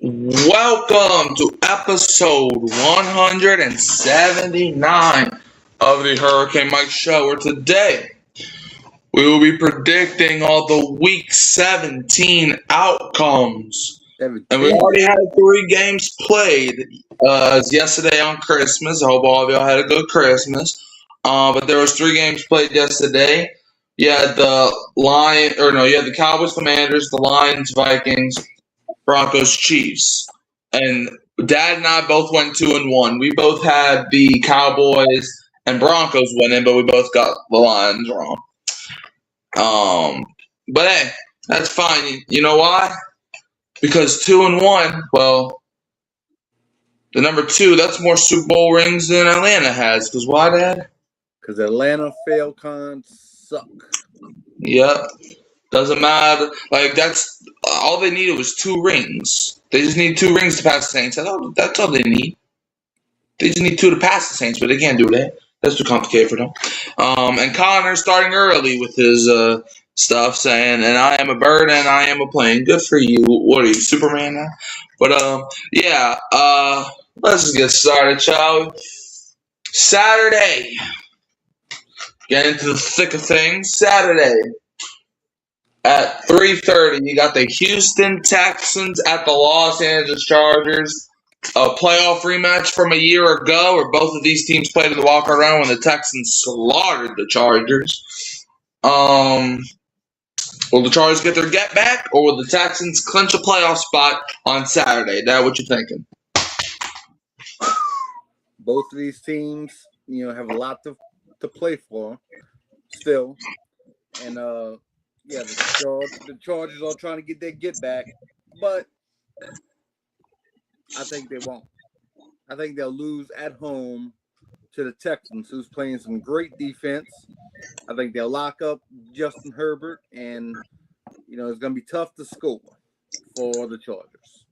Welcome to episode 179 of the Hurricane Mike Show, where today we will be predicting all the Week 17 outcomes. And we already had 3 games played yesterday on Christmas. I hope all of y'all had a good Christmas. But there was 3 games played yesterday. You had the Cowboys, Commanders, the Lions, Vikings, Broncos, Chiefs. And Dad and I both went 2-1. We both had the Cowboys and Broncos winning, but we both got the Lions wrong. But hey, that's fine. You know why? Because 2-1, well, the number 2, that's more Super Bowl rings than Atlanta has. Because why, Dad? Because Atlanta Falcons suck. Yep. Doesn't matter. Like, that's all they needed was 2 rings. They just need 2 rings to pass the Saints. That's all they need. They just need 2 to pass the Saints, but they can't do that. That's too complicated for them. And Connor starting early with his stuff saying, and I am a bird and I am a plane. Good for you. What are you, Superman now? But, let's just get started, shall we? Saturday. Get into the thick of things. Saturday. At 3:30, you got the Houston Texans at the Los Angeles Chargers. A playoff rematch from a year ago where both of these teams played in the walk-around when the Texans slaughtered the Chargers. Will the Chargers get their get back, or will the Texans clinch a playoff spot on Saturday? Dad, what you thinking? Both of these teams, have a lot to play for still. And, the Chargers are trying to get their get back, but I think they won't. I think they'll lose at home to the Texans, who's playing some great defense. I think they'll lock up Justin Herbert, and, it's going to be tough to score for the Chargers.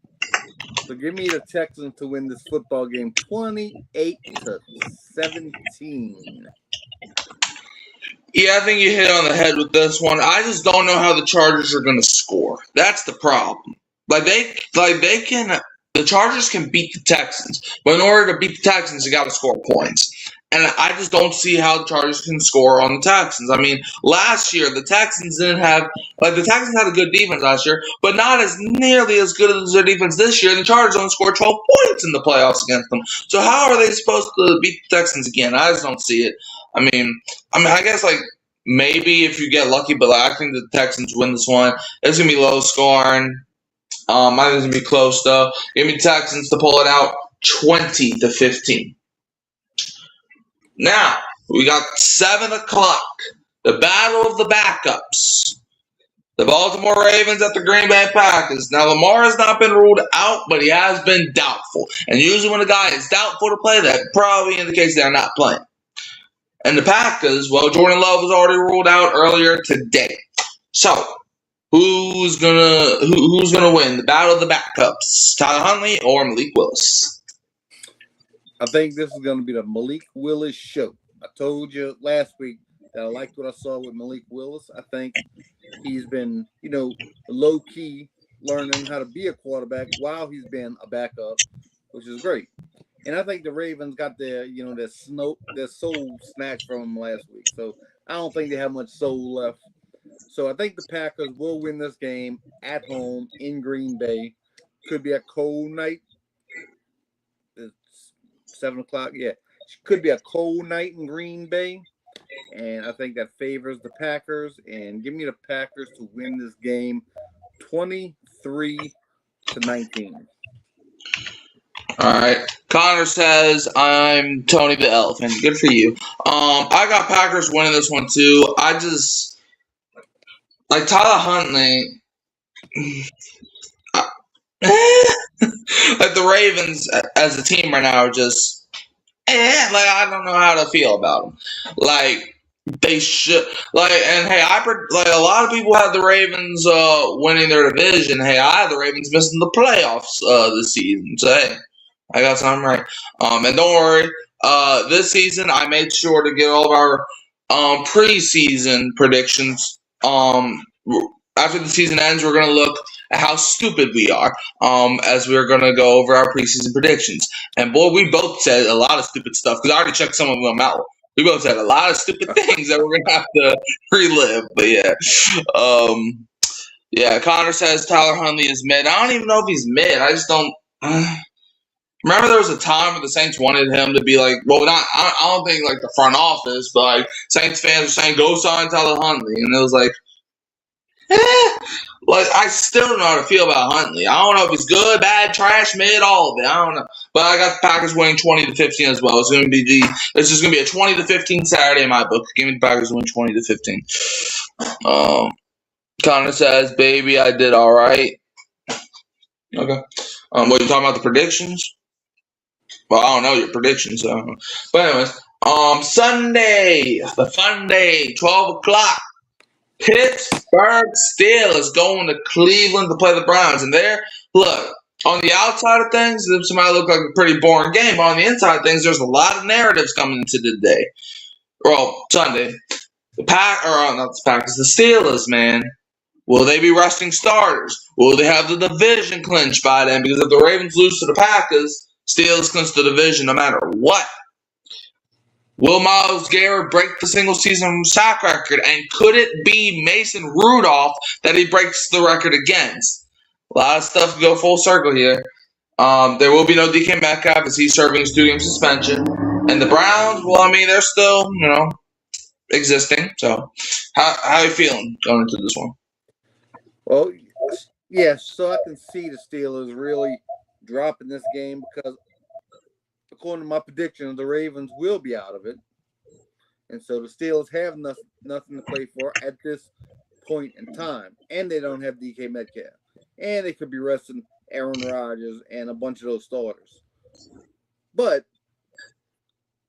So give me the Texans to win this football game 28-17. Yeah, I think you hit on the head with this one. I just don't know how the Chargers are going to score. That's the problem. The Chargers can beat the Texans, but in order to beat the Texans, you got to score points. And I just don't see how the Chargers can score on the Texans. I mean, last year the Texans the Texans had a good defense last year, but not as nearly as good as their defense this year. And the Chargers only scored 12 points in the playoffs against them. So how are they supposed to beat the Texans again? I just don't see it. I guess maybe if you get lucky, but I think the Texans win this one. It's gonna be low scoring. I think it's gonna be close though. Give me Texans to pull it out 20-15. Now we got 7 o'clock. The battle of the backups. The Baltimore Ravens at the Green Bay Packers. Now Lamar has not been ruled out, but he has been doubtful. And usually when a guy is doubtful to play, that probably indicates they're not playing. And the Packers, well, Jordan Love was already ruled out earlier today. So, who's gonna win the battle of the backups? Tyler Huntley or Malik Willis? I think this is gonna be the Malik Willis show. I told you last week that I liked what I saw with Malik Willis. I think he's been, low key learning how to be a quarterback while he's been a backup, which is great. And I think the Ravens got their soul snatched from them last week. So I don't think they have much soul left. So I think the Packers will win this game at home in Green Bay. Could be a cold night. It's 7 o'clock. Yeah. Could be a cold night in Green Bay. And I think that favors the Packers. And give me the Packers to win this game 23-19. All right. Connor says, I'm Tony the Elephant. Good for you. I got Packers winning this one, too. I just, Tyler Huntley, the Ravens as a team right now are just, I don't know how to feel about them. They should, and hey, a lot of people have the Ravens winning their division. Hey, I have the Ravens missing the playoffs this season. So, hey. I got something right. And don't worry, this season I made sure to get all of our preseason predictions. After the season ends, we're going to look how stupid we are. As we're gonna go over our preseason predictions, and boy, we both said a lot of stupid stuff because I already checked some of them out. We both said a lot of stupid things that we're gonna have to relive. But yeah, Connor says Tyler Huntley is mid. I don't even know if he's mid. I just don't. Remember, there was a time when the Saints wanted him to be like, well, not. I don't think like the front office, but like Saints fans were saying, go sign Tyler Huntley, and it was like, like I still don't know how to feel about Huntley. I don't know if he's good, bad, trash, mid, all of it. I don't know, but I got the Packers winning 20-15 as well. It's just gonna be a 20-15 Saturday in my book. Give me the Packers win 20-15. Connor says, "Baby, I did all right." Okay. What you talking about the predictions? Well, I don't know your predictions. But anyways, Sunday, the fun day, 12 o'clock. Pittsburgh Steelers going to Cleveland to play the Browns. And there, look, on the outside of things, this might look like a pretty boring game. But on the inside of things, there's a lot of narratives coming into the day. Well, Sunday. Not the Packers, the Steelers, man. Will they be resting starters? Will they have the division clinched by then? Because if the Ravens lose to the Packers, Steelers clinch the division no matter what. Will Myles Garrett break the single-season sack record? And could it be Mason Rudolph that he breaks the record against? A lot of stuff to go full circle here. There will be no DK Metcalf as he's serving his 2-game suspension. And the Browns, well, I mean, they're still, existing. So, how are you feeling going into this one? Well, yes, so I can see the Steelers really dropping this game because, according to my prediction, the Ravens will be out of it. And so the Steelers have nothing to play for at this point in time. And they don't have DK Metcalf. And they could be resting Aaron Rodgers and a bunch of those starters. But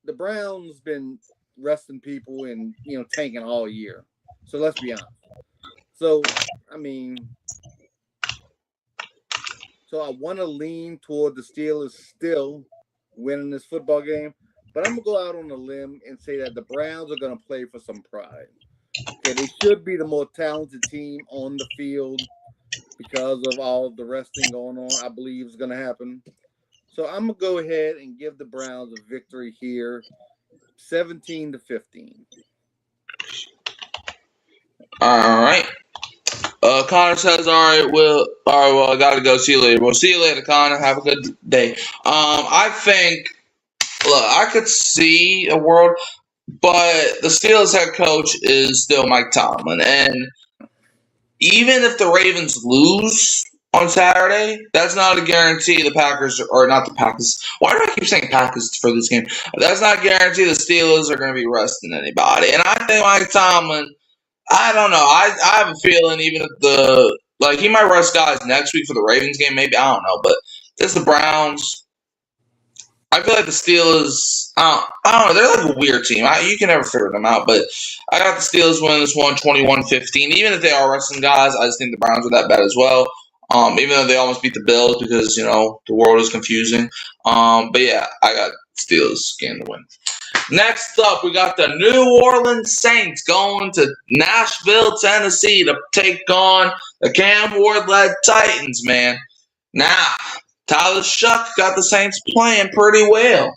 the Browns been resting people and, tanking all year. So let's be honest. So, I want to lean toward the Steelers still winning this football game, but I'm going to go out on a limb and say that the Browns are going to play for some pride. Okay, they should be the more talented team on the field because of all of the resting going on, I believe is going to happen. So I'm going to go ahead and give the Browns a victory here, 17-15. All right. Connor says, all right, well, I got to go. See you later. Well, see you later, Connor. Have a good day. I think, look, I could see a world, but the Steelers head coach is still Mike Tomlin. And even if the Ravens lose on Saturday, that's not a guarantee the Packers, or not the Packers. Why do I keep saying Packers for this game? That's not a guarantee the Steelers are going to be resting anybody. And I think Mike Tomlin, I don't know. I have a feeling even if he might rest guys next week for the Ravens game, maybe. I don't know. But just the Browns, I feel like the Steelers, I don't know. They're like a weird team. You can never figure them out. But I got the Steelers winning this one 21-15. Even if they are resting guys, I just think the Browns are that bad as well. Even though they almost beat the Bills because, the world is confusing. But yeah, I got Steelers getting the win. Next up, we got the New Orleans Saints going to Nashville, Tennessee to take on the Cam Ward-led Titans, man. Now, Tyler Shuck got the Saints playing pretty well.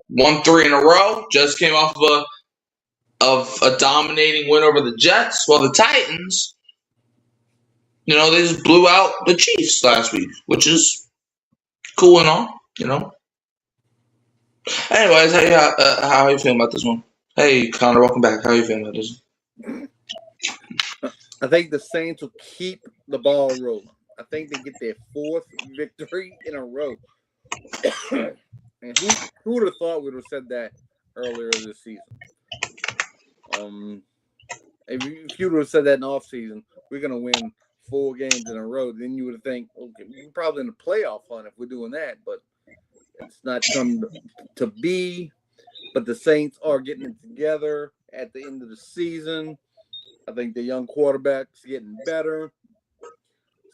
Won 3 in a row. Just came off of a dominating win over the Jets. Well, the Titans, they just blew out the Chiefs last week, which is cool and all, Anyways, how are you feeling about this one? Hey, Connor, welcome back. How are you feeling about this one? I think the Saints will keep the ball rolling. I think they get their 4th victory in a row. And who would have thought we would have said that earlier this season? If you would have said that in the offseason, we're going to win 4 games in a row, then you would think, okay, we're probably in the playoff hunt if we're doing that, but it's not come to be. But the Saints are getting it together at the end of the season. I think the young quarterback's getting better.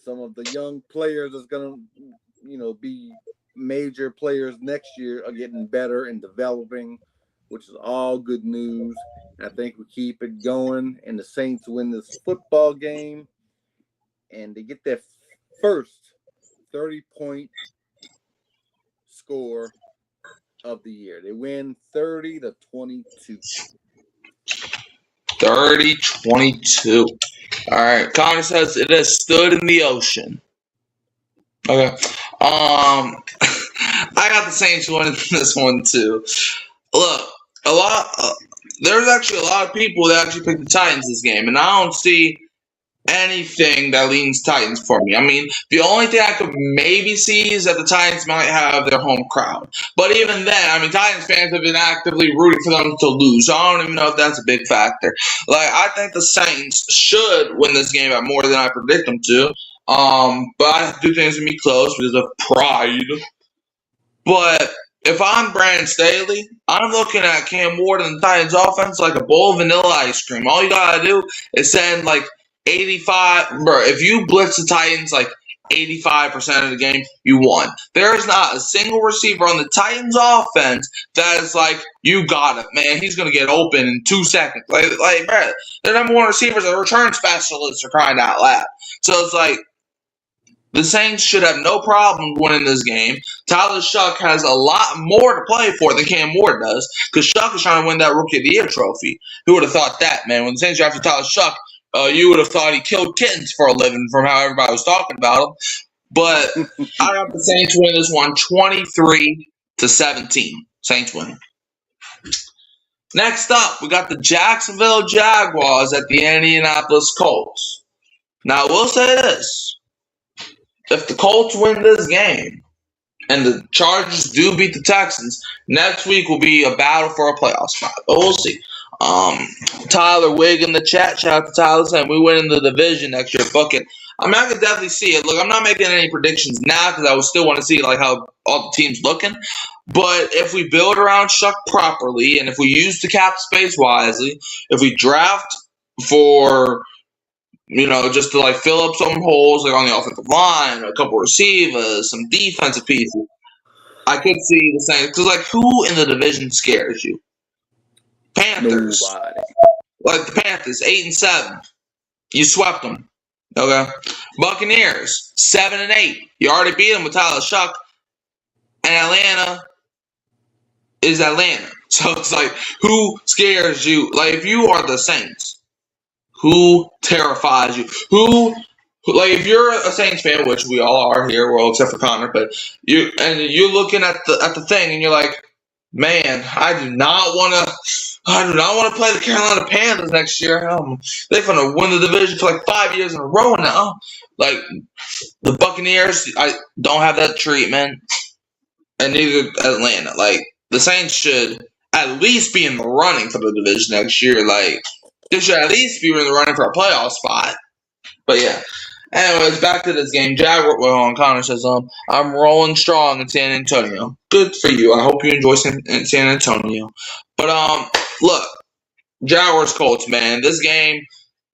Some of the young players that's going to, be major players next year are getting better and developing, which is all good news. And I think we keep it going, and the Saints win this football game. and they get their first 30-point score of the year. They win 30-22. 30-22. All right. Connor says it has stood in the ocean. Okay. I got the Saints winning this one too. Look, there's actually a lot of people that actually picked the Titans this game, and I don't see anything that leans Titans for me. I mean, the only thing I could maybe see is that the Titans might have their home crowd. But even then, I mean, Titans fans have been actively rooting for them to lose. So I don't even know if that's a big factor. Like, I think the Saints should win this game at more than I predict them to. But I do think it's going to be close because of pride. But if I'm Brandon Staley, I'm looking at Cam Ward and the Titans offense like a bowl of vanilla ice cream. All you got to do is send like 85, bro. If you blitz the Titans like 85% of the game, you won. There is not a single receiver on the Titans offense that is like, you got it, man. He's gonna get open in 2 seconds. Like, bro, their number one receivers are return specialists, are crying out loud. So it's like the Saints should have no problem winning this game. Tyler Shough has a lot more to play for than Cam Ward does, because Shough is trying to win that Rookie of the Year trophy. Who would have thought that, man? When the Saints drafted Tyler Shough, you would have thought he killed kittens for a living from how everybody was talking about him. But I got the Saints win this one 23-17. Saints winning. Next up, we got the Jacksonville Jaguars at the Indianapolis Colts. Now, I will say this. If the Colts win this game and the Chargers do beat the Texans, next week will be a battle for a playoff spot. But we'll see. Tyler Wig in the chat. Shout out to Tyler saying we win in the division next year. Fuck it. I mean, I can definitely see it. Look, I'm not making any predictions now because I would still want to see like how all the teams looking. But if we build around Shough properly and if we use the cap space wisely, if we draft for, just to like fill up some holes like on the offensive line, a couple receivers, some defensive pieces, I could see the same. Because like, who in the division scares you? Panthers. Nobody. Like the Panthers, 8-7. You swept them. Okay. Buccaneers, 7-8. You already beat them with Tyler Shough. And Atlanta is Atlanta. So it's like, who scares you? Like, if you are the Saints, who terrifies you? If you're a Saints fan, which we all are here, well, except for Connor, but you're looking at the thing and you're like, man, I do not want to play the Carolina Panthers next year. They're going to win the division for like 5 years in a row now. Like, the Buccaneers, I don't have that treatment, and neither Atlanta. Like, the Saints should at least be in the running for the division next year. Like, they should at least be in the running for a playoff spot. But yeah. Anyways, back to this game. Connor says, I'm rolling strong in San Antonio. Good for you. I hope you enjoy San Antonio. But, look, Jaguars Colts, man. This game,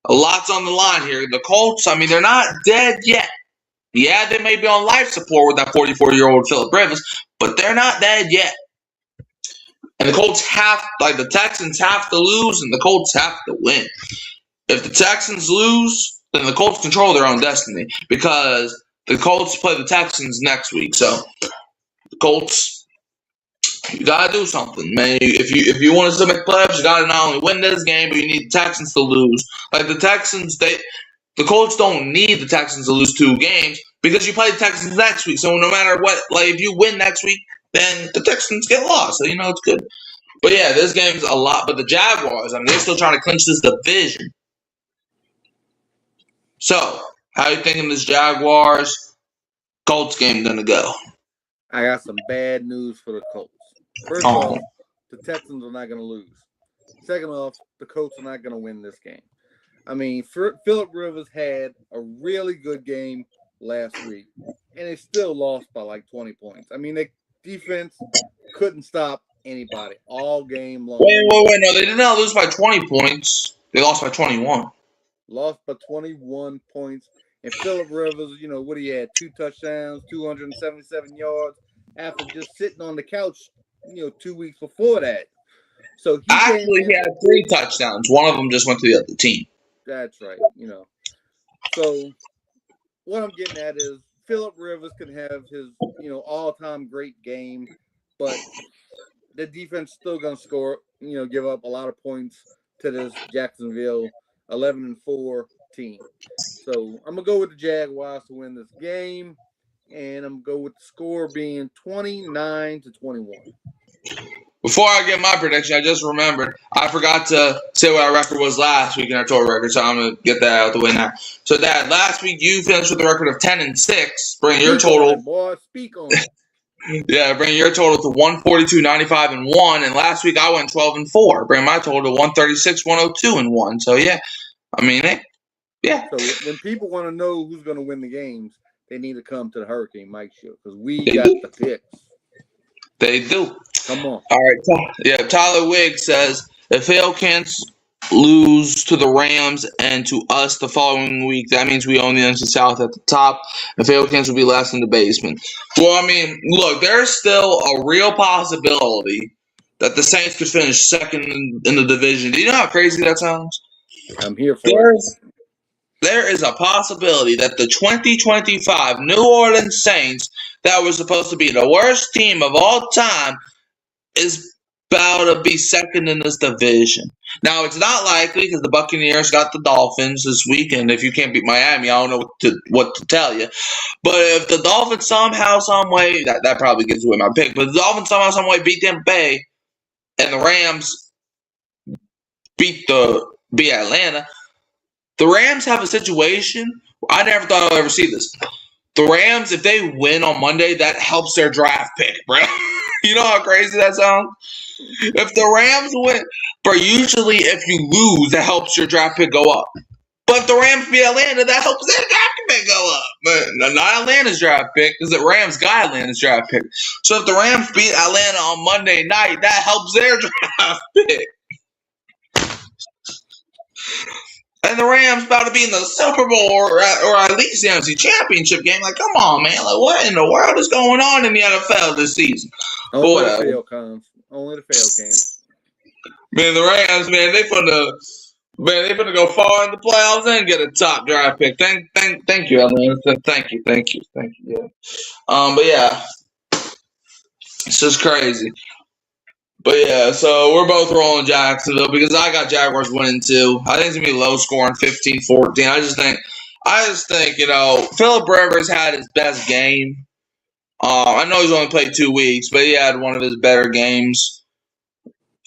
a lot's on the line here. The Colts, I mean, they're not dead yet. Yeah, they may be on life support with that 44-year-old Philip Rivers, but they're not dead yet. And the Colts the Texans have to lose, and the Colts have to win. If the Texans lose, then the Colts control their own destiny because the Colts play the Texans next week. So the Colts, you gotta do something, man. If you want to make playoffs, you gotta not only win this game, but you need the Texans to lose. Like the Texans, the Colts don't need the Texans to lose 2 games because you play the Texans next week. So no matter what, like if you win next week, then the Texans get lost. So it's good. But yeah, this game's a lot. But the Jaguars, I mean, they're still trying to clinch this division. So, how you thinking this Jaguars-Colts game going to go? I got some bad news for the Colts. First off, the Texans are not going to lose. Second off, the Colts are not going to win this game. I mean, Philip Rivers had a really good game last week, and they still lost by like 20 points. I mean, their defense couldn't stop anybody all game long. Wait. No, they did not lose by 20 points. They lost by 21. Lost by 21 points. And Philip Rivers, what he had, 2 touchdowns, 277 yards after just sitting on the couch, 2 weeks before that. So he had 3 touchdowns. One of them just went to the other team. That's right. So what I'm getting at is Phillip Rivers can have his, all-time great game, but the defense still going to score, give up a lot of points to this Jacksonville 11-4 team. So I'm going to go with the Jaguars to win this game, and I'm going to go with the score being 29-21. Before I get my prediction, I just remembered I forgot to say what our record was last week in our total record, so I'm gonna get that out of the way now. So, Dad, last week you finished with a record of 10-6, bringing your total. Boy, speak on it. Yeah, bringing your total to 142, 95, and 1. And last week I went 12-4, bringing my total to 136, 102, and 1. So yeah, I mean, yeah. So when people want to know who's gonna win the games, they need to come to the Hurricane Mike Show because we got the picks. They do. Come on. All right. Yeah, Tyler Wigg says, if Falcons lose to the Rams and to us the following week, that means we own the NFC South at the top, and Falcons will be last in the basement. Well, I mean, look, there's still a real possibility that the Saints could finish second in the division. Do you know how crazy that sounds? I'm here for it. There is a possibility that the 2025 New Orleans Saints, that was supposed to be the worst team of all time, is about to be second in this division. Now, it's not likely because the Buccaneers got the Dolphins this weekend. If you can't beat Miami, I don't know what to tell you. But if the Dolphins somehow, some way, that probably gives away my pick, but if the Dolphins somehow, some way beat Tampa Bay and the Rams beat Atlanta, the Rams have a situation. I never thought I'd ever see this. The Rams, if they win on Monday, that helps their draft pick, bro. You know how crazy that sounds? If the Rams win, bro, usually if you lose, that helps your draft pick go up. But if the Rams beat Atlanta, that helps their draft pick go up. But not Atlanta's draft pick, because the Rams got Atlanta's draft pick. So if the Rams beat Atlanta on Monday night, that helps their draft pick. And the Rams about to be in the Super Bowl or at least the NFC Championship game. Like, come on, man. Like, what in the world is going on in the NFL this season? Only the fail comes. Man, the Rams, man, they finna go far in the playoffs and get a top draft pick. Thank you, Atlanta. Thank you. Yeah. But yeah, it's just crazy. But yeah, so we're both rolling Jacksonville because I got Jaguars winning too. I think it's gonna be low scoring, 15-14. I just think, Phillip Rivers had his best game. I know he's only played 2 weeks, but he had one of his better games.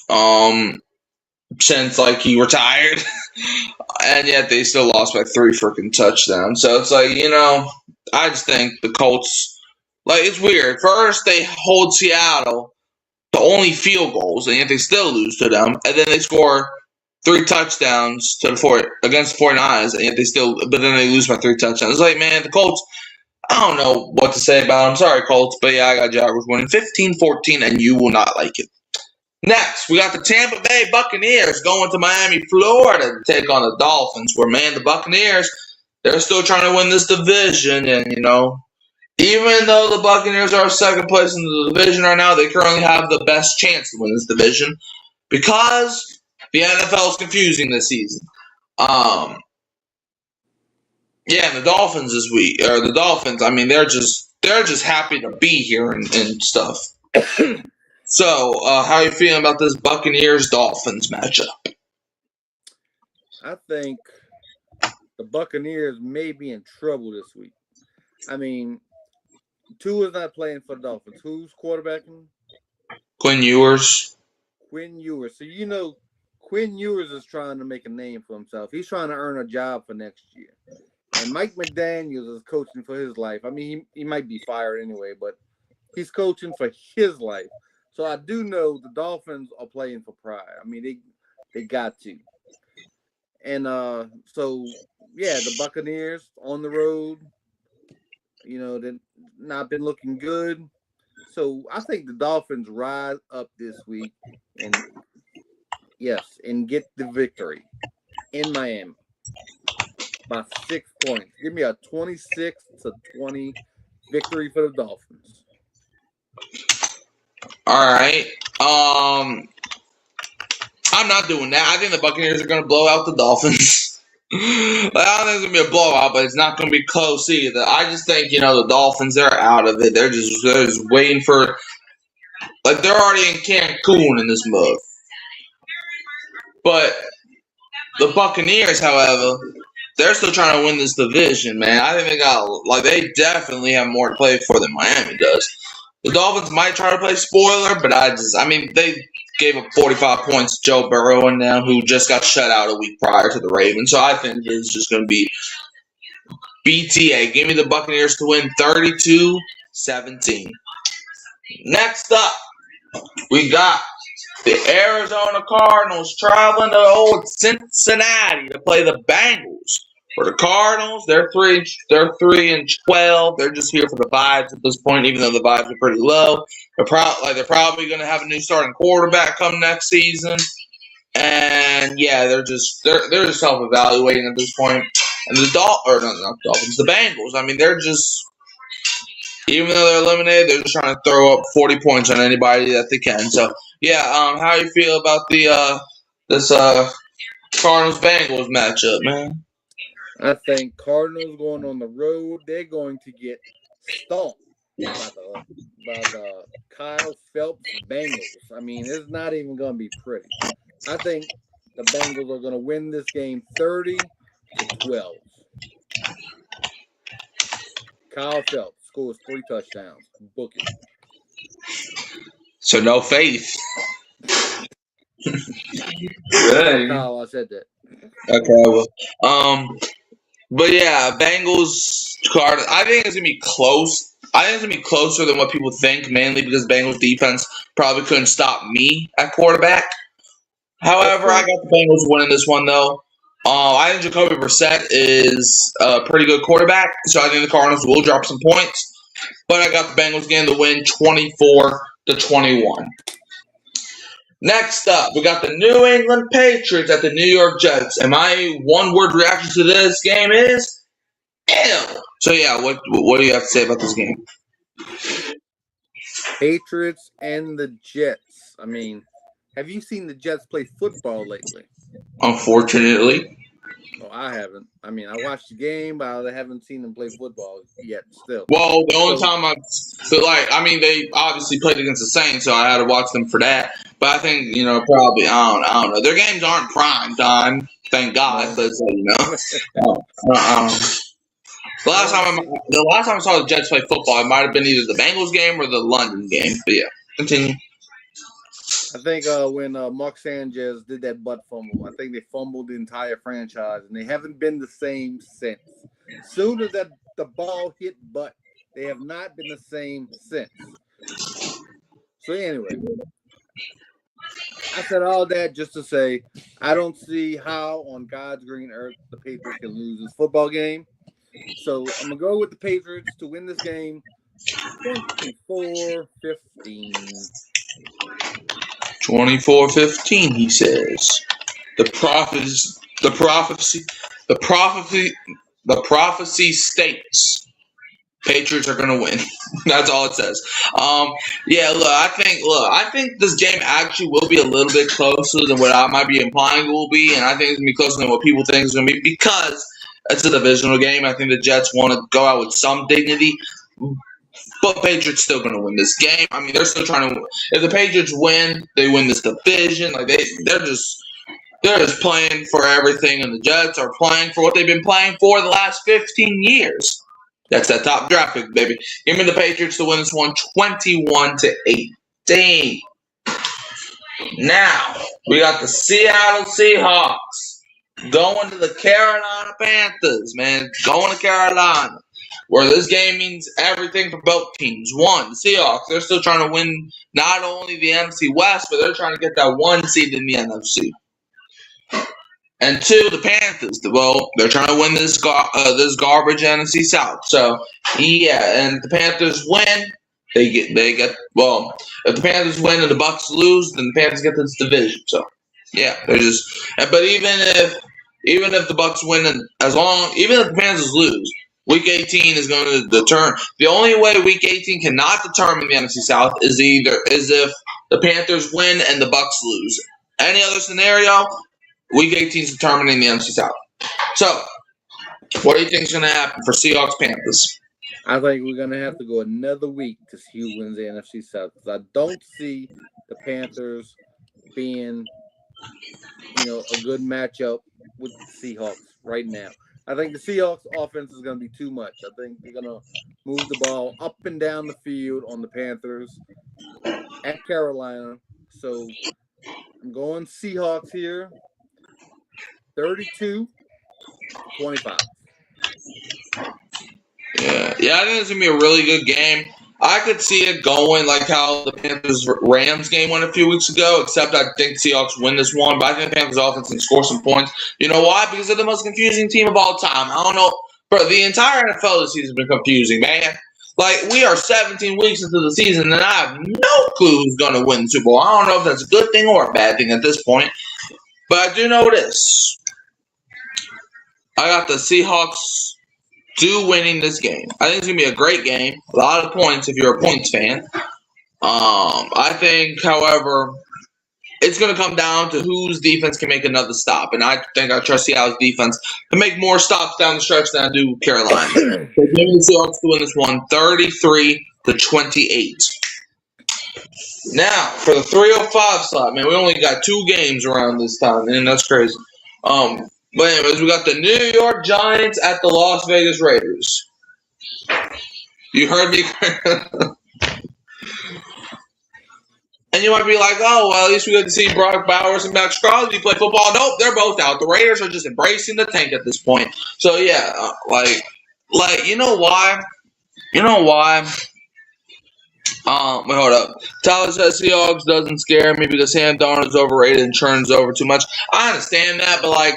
Since he retired, and yet they still lost by 3 freaking touchdowns. So it's I just think the Colts, it's weird. First they hold Seattle to only field goals, and yet they still lose to them. And then they score 3 touchdowns against the 49ers, and yet but then they lose by 3 touchdowns. It's man, the Colts, I don't know what to say about them. Sorry, Colts, but yeah, I got Jaguars winning 15-14, and you will not like it. Next, we got the Tampa Bay Buccaneers going to Miami, Florida to take on the Dolphins, where, man, the Buccaneers, they're still trying to win this division, and, even though the Buccaneers are second place in the division right now, they currently have the best chance to win this division because the NFL is confusing this season. And the Dolphins this week, or the Dolphins, I mean, they're just happy to be here and stuff. So, how are you feeling about this Buccaneers-Dolphins matchup? I think the Buccaneers may be in trouble this week. I mean, Tua's not playing for the Dolphins. Who's quarterbacking? Quinn Ewers. So, Quinn Ewers is trying to make a name for himself. He's trying to earn a job for next year. And Mike McDaniels is coaching for his life. I mean, he might be fired anyway, but he's coaching for his life. So I do know the Dolphins are playing for pride. I mean, they got to. And the Buccaneers on the road, they've not been looking good. So I think the Dolphins rise up this week and get the victory in Miami by 6 points. Give me a 26-20 victory for the Dolphins. All right. I'm not doing that. I think the Buccaneers are going to blow out the Dolphins. Like, I don't think it's gonna be a blowout, but it's not gonna be close either. I just think the Dolphins, they're out of it. They're just waiting for, like, they're already in Cancun in this mug. But the Buccaneers, however, they're still trying to win this division, man. I think they definitely have more to play for than Miami does. The Dolphins might try to play spoiler, but they gave up 45 points to Joe Burrow and now, who just got shut out a week prior to the Ravens. So I think it's just going to be BTA. Give me the Buccaneers to win 32-17. Next up, we got the Arizona Cardinals traveling to old Cincinnati to play the Bengals. For the Cardinals, they're 3-12. They're just here for the vibes at this point, even though the vibes are pretty low. They're probably going to have a new starting quarterback come next season, and yeah, they're just self-evaluating at this point. And the Bengals. I mean, they're just, even though they're eliminated, they're just trying to throw up 40 points on anybody that they can. So yeah, how you feel about this Cardinals Bengals matchup, man? I think Cardinals going on the road, they're going to get stomped by the Kyle Phelps Bengals. I mean, it's not even going to be pretty. I think the Bengals are going to win this game 30-12. Kyle Phelps scores 3 touchdowns. Book it. So no faith. Hey. Kyle, I said that. Okay, well, but yeah, Bengals Cardinals. I think it's gonna be close. I think it's gonna be closer than what people think, mainly because Bengals defense probably couldn't stop me at quarterback. However, I got the Bengals winning this one though. I think Jacoby Brissett is a pretty good quarterback, so I think the Cardinals will drop some points. But I got the Bengals getting the win 24-21. Next up, we got the New England Patriots at the New York Jets. And my one-word reaction to this game is ew. So yeah, what do you have to say about this game? Patriots and the Jets. I mean, have you seen the Jets play football lately? Unfortunately. Oh, I haven't. I mean, I watched the game, but I haven't seen them play football yet still. Well, the only time they obviously played against the Saints, so I had to watch them for that. But I think, probably, I don't know. Their games aren't prime time, thank God, but, The last time I saw the Jets play football, it might have been either the Bengals game or the London game. But yeah, continue. I think when Mark Sanchez did that butt fumble, I think they fumbled the entire franchise, and they haven't been the same since. Sooner that the ball hit butt, they have not been the same since. So anyway, I said all that just to say I don't see how on God's green earth the Patriots can lose this football game. So I'm going to go with the Patriots to win this game 24-15. 24-15, he says. The prophecy states Patriots are gonna win. That's all it says. I think this game actually will be a little bit closer than what I might be implying it will be, and I think it's gonna be closer than what people think it's gonna be because it's a divisional game. I think the Jets want to go out with some dignity. But Patriots still going to win this game. I mean, they're still trying to. If the Patriots win, they win this division. Like they're just playing for everything, and the Jets are playing for what they've been playing for the last 15 years. That's that top draft pick, baby. Give me the Patriots to win this one, 21-18. Now we got the Seattle Seahawks going to the Carolina Panthers. Man, going to Carolina. Where this game means everything for both teams. One, the Seahawks, they're still trying to win not only the NFC West, but they're trying to get that 1 seed in the NFC. And two, the Panthers, they're trying to win this garbage NFC South. So, yeah, and if the Panthers win, if the Panthers win and the Bucs lose, then the Panthers get this division. So, yeah, but even if the Bucs win, even if the Panthers lose, Week 18 is going to determine. The only way Week 18 cannot determine the NFC South is if the Panthers win and the Bucs lose. Any other scenario, Week 18 is determining the NFC South. So, what do you think is going to happen for Seahawks Panthers? I think we're going to have to go another week to see who wins the NFC South. Because I don't see the Panthers being, a good matchup with the Seahawks right now. I think the Seahawks offense is going to be too much. I think they're going to move the ball up and down the field on the Panthers at Carolina. So I'm going Seahawks here. 32-25. Yeah, I think it's going to be a really good game. I could see it going like how the Panthers-Rams game went a few weeks ago, except I think Seahawks win this one. But I think the Panthers offense can score some points. You know why? Because they're the most confusing team of all time. I don't know. Bro, the entire NFL this season has been confusing, man. Like, we are 17 weeks into the season, and I have no clue who's going to win the Super Bowl. I don't know if that's a good thing or a bad thing at this point. But I do know this. I got the Seahawks winning this game. I think it's going to be a great game. A lot of points if you're a points fan. I think, however, it's going to come down to whose defense can make another stop. And I think I trust Seattle's defense to make more stops down the stretch than I do Carolina. So give me the Seahawks to win this one 33-28. Now, for the 305 slot, man, we only got 2 games around this time, and that's crazy. But anyways, we got the New York Giants at the Las Vegas Raiders. You heard me. And you might be like, oh, well, at least we got to see Brock Bowers and Max Crosby play football. Nope, they're both out. The Raiders are just embracing the tank at this point. So, yeah, you know why? Wait, hold up. Tyler says Seahawks doesn't scare me because Sam Darnold is overrated and turns over too much. I understand that, but,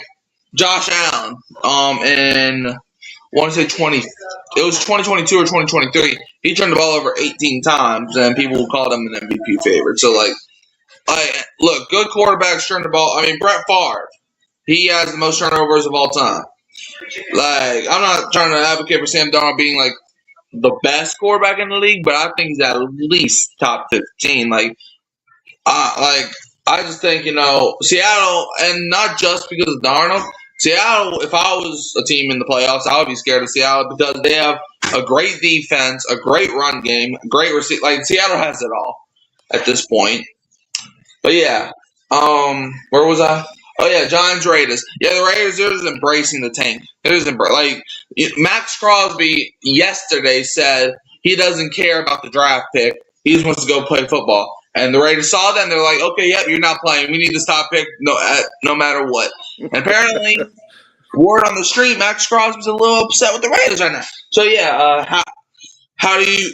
Josh Allen, and I want to say it was 2022 or 2023. He turned the ball over 18 times, and people called him an MVP favorite. So, look, good quarterbacks turn the ball. I mean, Brett Favre, he has the most turnovers of all time. I'm not trying to advocate for Sam Darnold being, the best quarterback in the league, but I think he's at least top 15. I just think, Seattle, and not just because of Darnold, Seattle, if I was a team in the playoffs, I would be scared of Seattle because they have a great defense, a great run game, great receiver. Seattle has it all at this point. But yeah, where was I? Oh yeah, Giants Raiders. Yeah, the Raiders are just embracing the tank. They're just Max Crosby yesterday said he doesn't care about the draft pick. He just wants to go play football. And the Raiders saw that, and they're like, okay, yep, you're not playing. We need this top pick no matter what. And apparently, word on the street, Max Crosby's a little upset with the Raiders right now. So, yeah, how do you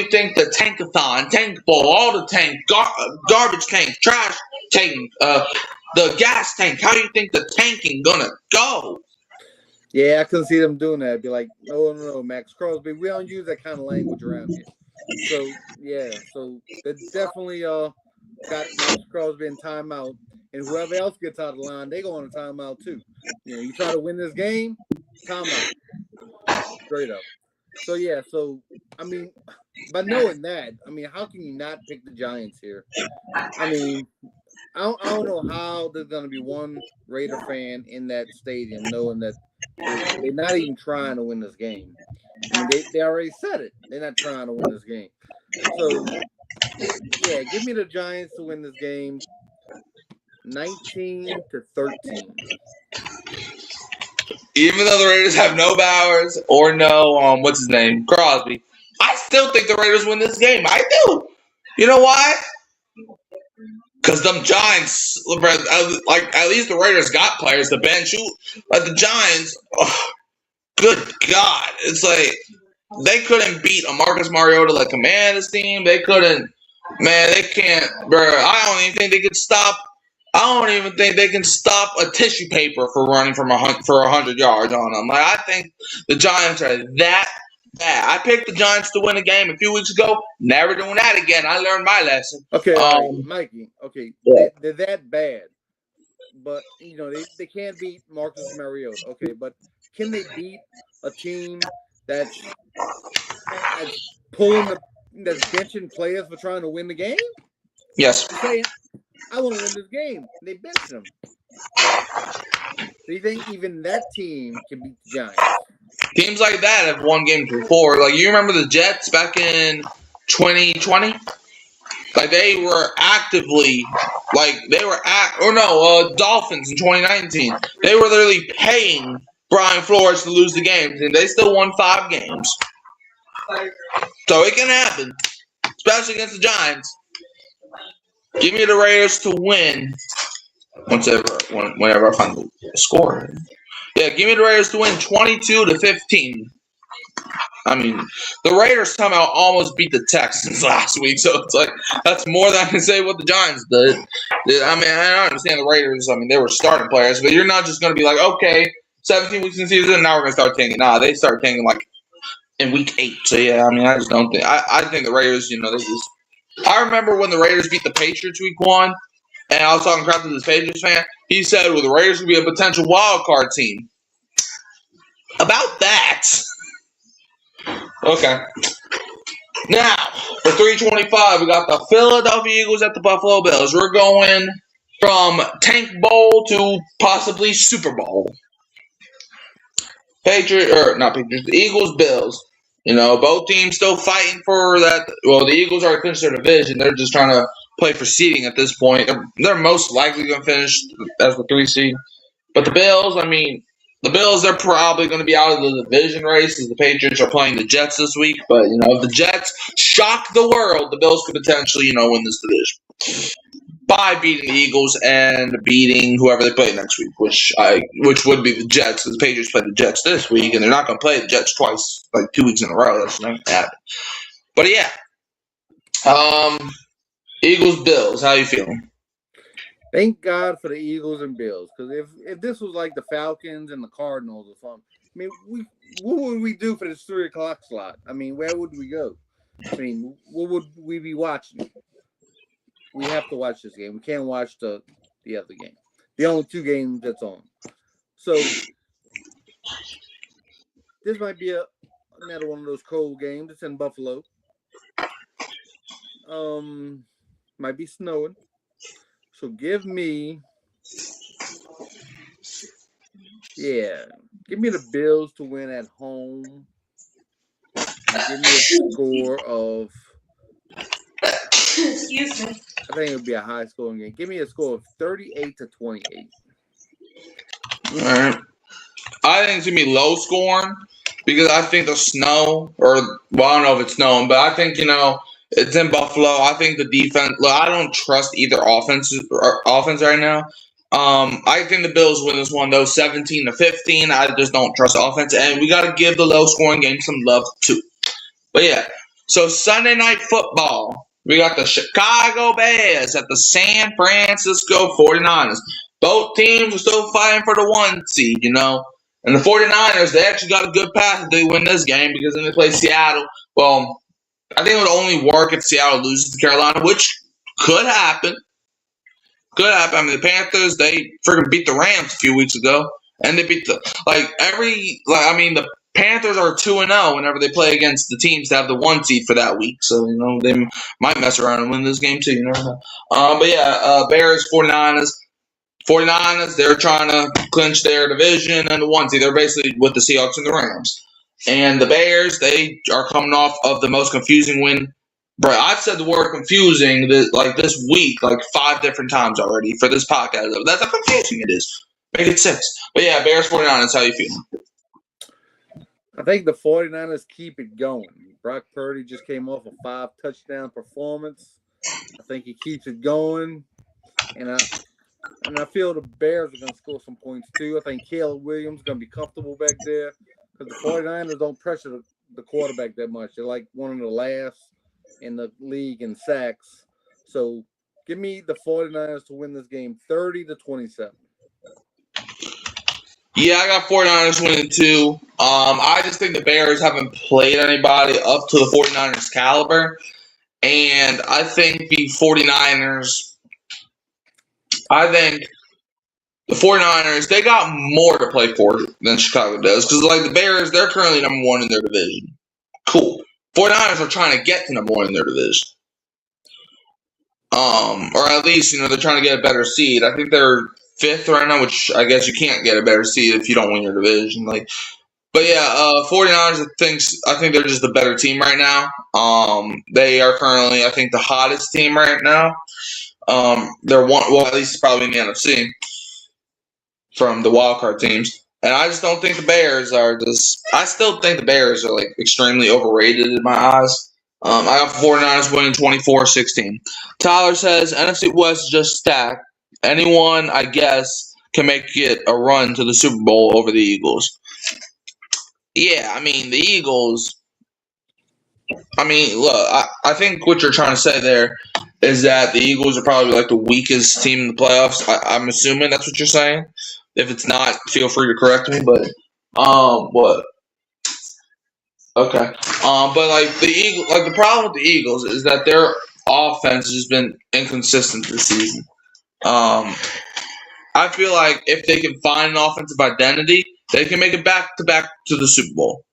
think the tankathon, tank bowl, all the tank, garbage tank, trash tank, the gas tank, how do you think the tanking going to go? Yeah, I couldn't see them doing that. It'd be like, no, Max Crosby, we don't use that kind of language around here. So, yeah, they definitely got Max Crosby in timeout. And whoever else gets out of the line, they go on a timeout too. You try to win this game, timeout. Straight up. So, yeah, I mean, by knowing that, how can you not pick the Giants here? I mean, I don't know how there's going to be one Raider fan in that stadium knowing that they're not even trying to win this game. They already said it. They're not trying to win this game. So, yeah, give me the Giants to win this game 19-13. Even though the Raiders have no Bowers or no, what's his name, Crosby, I still think the Raiders win this game. I do. You know why? Because them Giants, at least the Raiders got players to bench. The Giants, good God. It's they couldn't beat a Marcus Mariota like Commanders team. They couldn't, man, they can't, bro. I don't even think they can stop a tissue paper for running for 100 yards on them. I think the Giants are that bad. I picked the Giants to win a game a few weeks ago. Never doing that again. I learned my lesson. Okay, Mikey. Okay, yeah. They're that bad, but they can't beat Marcus Mariota. Okay, but can they beat a team that's that's benching players for trying to win the game? Yes. Saying, I want to win this game. They bench them. Do you think even that team can beat the Giants? Teams like that have won games before. Like, you remember the Jets back in 2020? Like, they were actively, Dolphins in 2019. They were literally paying Brian Flores to lose the games, and they still won 5 games. So it can happen, especially against the Giants. Give me the Raiders to win. Whenever I find the score. Yeah, give me the Raiders to win 22-15. I mean, the Raiders somehow almost beat the Texans last week, so it's like that's more than I can say what the Giants did. I mean, I understand the Raiders. I mean, they were starting players, but you're not just going to be like, okay, 17 weeks in the season, now we're going to start tanking. Nah, they start tanking like in week 8. So yeah, I mean, I just don't think. I think the Raiders, they just. I remember when the Raiders beat the Patriots week 1, and I was talking crap to this Patriots fan. He said, well, the Raiders would be a potential wild card team. About that. Okay. Now, for 325, we got the Philadelphia Eagles at the Buffalo Bills. We're going from Tank Bowl to possibly Super Bowl. The Eagles, Bills. Both teams still fighting for that. Well, the Eagles already finished their division. They're just trying to play for seeding at this point. They're most likely going to finish as the 3 seed. But the Bills, they're probably going to be out of the division race as the Patriots are playing the Jets this week. But, if the Jets shock the world, the Bills could potentially, win this division by beating the Eagles and beating whoever they play next week, which would be the Jets. The Patriots play the Jets this week, and they're not going to play the Jets twice, like 2 weeks in a row. That's not going to happen. But, yeah. Eagles, Bills, how you feeling? Thank God for the Eagles and Bills, because if this was like the Falcons and the Cardinals or something, what would we do for this 3 o'clock slot? Where would we go? What would we be watching? We have to watch this game. We can't watch the other game. The only 2 games that's on. So this might be another one of those cold games. It's in Buffalo. Might be snowing. So give me the Bills to win at home. Give me a score of. Excuse me. I think it'll be a high scoring game. Give me a score of 38-28. All right. I think it's going to be low scoring because I think the snow, I don't know if it's snowing, but I think, it's in Buffalo. I think the defense, I don't trust either offense right now. I think the Bills win this one, though, 17-15. I just don't trust offense, and we got to give the low scoring game some love, too. But, yeah. So, Sunday Night Football. We got the Chicago Bears at the San Francisco 49ers. Both teams are still fighting for the 1 seed, And the 49ers, they actually got a good path if they win this game because then they play Seattle. Well, I think it would only work if Seattle loses to Carolina, which could happen. The Panthers, they freaking beat the Rams a few weeks ago. And they beat the Panthers are 2-0 whenever they play against the teams that have the 1 seed for that week. So, they might mess around and win this game too. You never know. But yeah, Bears, 49ers. 49ers, they're trying to clinch their division and the 1 seed. They're basically with the Seahawks and the Rams. And the Bears, they are coming off of the most confusing win. Bro, I've said the word confusing this week 5 different times already for this podcast. That's how confusing it is. Make it 6. But yeah, Bears, 49ers, how you feeling? I think the 49ers keep it going. Brock Purdy just came off a 5-touchdown performance. I think he keeps it going. And I feel the Bears are going to score some points too. I think Caleb Williams is going to be comfortable back there because the 49ers don't pressure the quarterback that much. They're like one of the last in the league in sacks. So give me the 49ers to win this game 30-27. Yeah, I got 49ers winning too. I just think the Bears haven't played anybody up to the 49ers caliber. And I think the 49ers, they got more to play for than Chicago does. Because, the Bears, they're currently number 1 in their division. Cool. 49ers are trying to get to number 1 in their division. Or at least, they're trying to get a better seed. I think they're 5th right now, which I guess you can't get a better seed if you don't win your division. But yeah, 49ers, I think they're just the better team right now. They are currently, I think, the hottest team right now. They're at least probably in the NFC from the wildcard teams. And I just don't think the Bears are I still think the Bears are extremely overrated in my eyes. I got 49ers winning 24-16. Tyler says NFC West just stacked. Anyone, I guess, can make it a run to the Super Bowl over the Eagles. Yeah, I mean, the Eagles. I mean, look, I think what you're trying to say there is that the Eagles are probably the weakest team in the playoffs. I'm assuming that's what you're saying. If it's not, feel free to correct me. But what? Okay. But the Eagles, the problem with the Eagles is that their offense has been inconsistent this season. I feel like if they can find an offensive identity, they can make it back to the Super Bowl.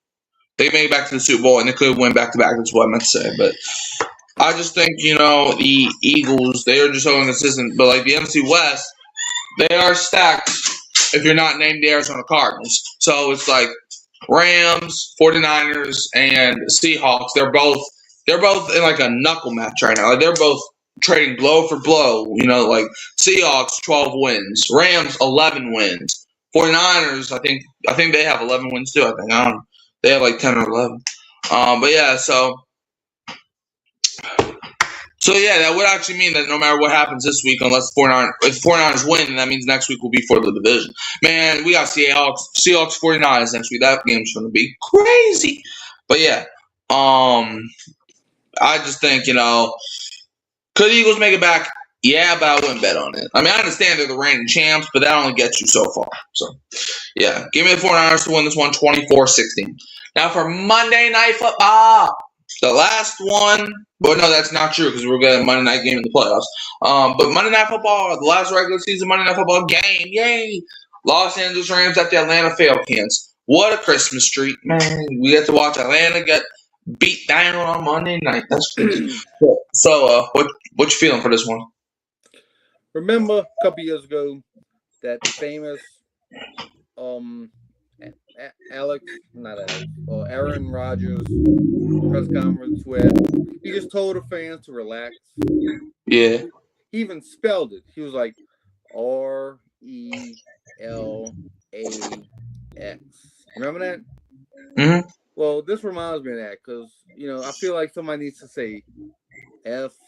They can make it back to the Super Bowl, and they could win back to back. That's what I meant to say. But I just think the Eagles, they are just so inconsistent. But the NFC West, they are stacked. If you're not named the Arizona Cardinals, so it's Rams, 49ers, and Seahawks. They're both in a knuckle match right now. They're both trading blow for blow. Seahawks 12 wins, Rams 11 wins, 49ers. I think they have 11 wins too. I don't know. They have 10 or 11. But yeah, so yeah, that would actually mean that no matter what happens this week, unless if 49ers win, then that means next week will be for the division. Man, we got Seahawks 49ers next week. That game's going to be crazy. But yeah, I just think, could the Eagles make it back? Yeah, but I wouldn't bet on it. I mean, I understand they're the reigning champs, but that only gets you so far. So, yeah, give me the 49ers to win this one 24-16. Now for Monday Night Football. The last one, but no, that's not true because we're getting a Monday night game in the playoffs. But Monday Night Football, the last regular season Monday Night Football game, yay! Los Angeles Rams at the Atlanta Falcons. What a Christmas treat, man! We get to watch Atlanta get beat down on Monday night. That's crazy. So, what you feeling for this one? Remember a couple years ago that famous Aaron Rodgers press conference where he just told the fans to relax. Yeah. He even spelled it. He was like RELAX. Remember that? Mm-hmm. Well, this reminds me of that because I feel like somebody needs to say FLEX.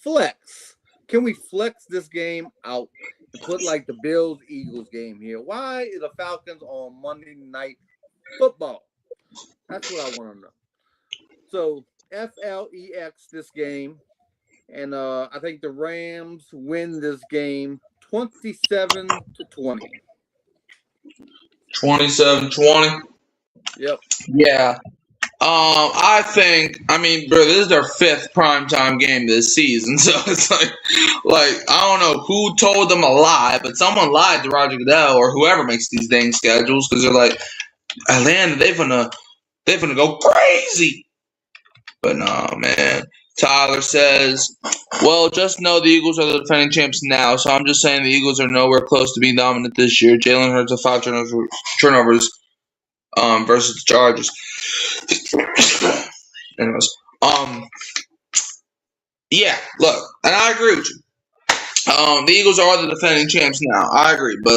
Flex. Can we flex this game out and put the Bills-Eagles game here? Why is the Falcons on Monday Night Football? That's what I want to know. So, FLEX this game. And I think the Rams win this game 27-20. 27-20? Yep. Yeah. I mean, bro, this is their 5th primetime game this season, so it's I don't know who told them a lie, but someone lied to Roger Goodell or whoever makes these dang schedules because they're Atlanta, they're gonna go crazy. But no, man. Tyler says, well, just know the Eagles are the defending champs now, so I'm just saying the Eagles are nowhere close to being dominant this year. Jalen Hurts has 5 turnovers versus the Chargers. Anyways, yeah, look, and I agree with you. The Eagles are the defending champs now. I agree, but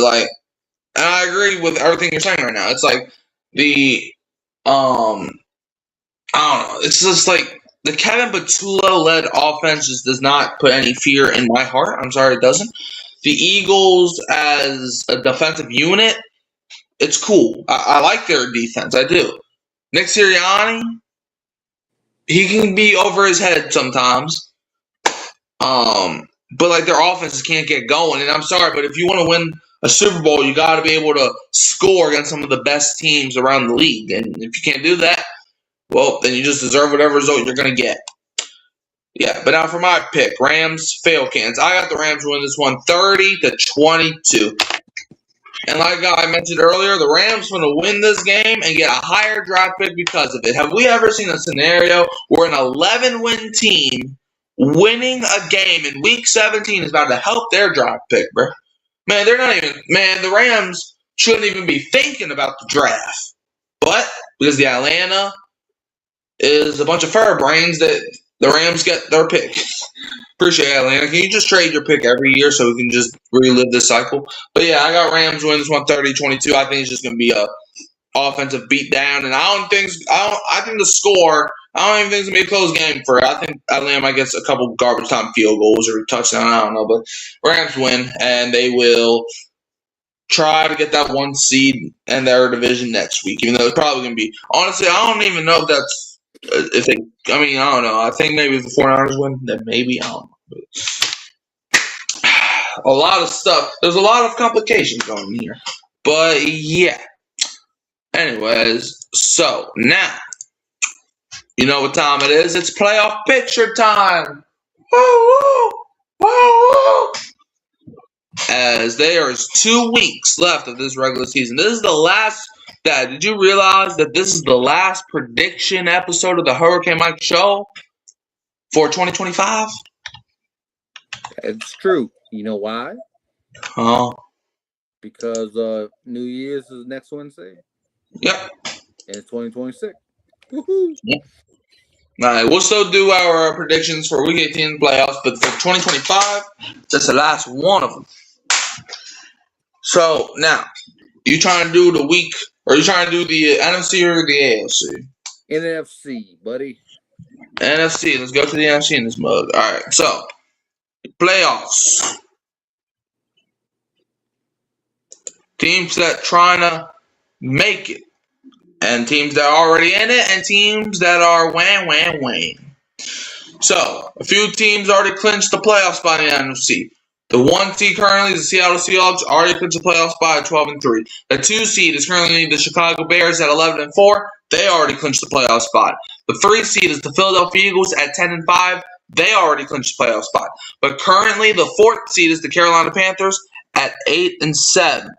and I agree with everything you're saying right now. It's I don't know. It's just the Kevin Patullo-led offense just does not put any fear in my heart. I'm sorry, it doesn't. The Eagles as a defensive unit, it's cool. I like their defense. I do. Nick Sirianni, he can be over his head sometimes. But their offenses can't get going. And I'm sorry, but if you want to win a Super Bowl, you got to be able to score against some of the best teams around the league. And if you can't do that, well, then you just deserve whatever result you're going to get. Yeah, but now for my pick, Rams, Falcons. I got the Rams win this one 30-22. And like I mentioned earlier, the Rams going to win this game and get a higher draft pick because of it. Have we ever seen a scenario where an 11-win team winning a game in Week 17 is about to help their draft pick, bro. Man, they're not even. Man, the Rams shouldn't even be thinking about the draft, but because the Atlanta is a bunch of fur brains that the Rams get their pick. Appreciate it, Atlanta. Can you just trade your pick every year so we can just relive this cycle? But yeah, I got Rams win this one 30-22. I think it's just gonna be a offensive beatdown, and I think the score. I don't even think it's gonna be a close game for it. I think Atlanta might get a couple garbage time field goals or a touchdown. I don't know, but Rams win, and they will try to get that 1 seed in their division next week. Even though it's probably gonna be. Honestly, I don't even know if that's. If they, I mean, I don't know. I think maybe if the 49ers win, then maybe, I don't know. But a lot of stuff. There's a lot of complications going here. But, yeah. Anyways, so now, you know what time it is. It's playoff picture time. Woo, woo, woo, woo. As there is 2 weeks left of this regular season. This is the last. Dad, did you realize that this is the last prediction episode of the Hurricane Mike Show for 2025? It's true. You know why? Oh. Because New Year's is next Wednesday. Yep. And it's 2026. Woohoo! Yep. All right, we'll still do our predictions for Week 18 playoffs, but for 2025, that's the last one of them. So now, you trying to do the week? Or are you trying to do the NFC or the AFC? NFC, buddy. NFC. Let's go to the NFC in this mug. All right. So, playoffs. Teams that trying to make it. And teams that are already in it. And teams that are wham. So, a few teams already clinched the playoff spot in the NFC. The 1 seed currently is the Seattle Seahawks, already clinched the playoff spot at 12-3. The 2 seed is currently the Chicago Bears at 11-4. They already clinched the playoff spot. The 3 seed is the Philadelphia Eagles at 10-5. They already clinched the playoff spot. But currently, the 4th seed is the Carolina Panthers at 8-7.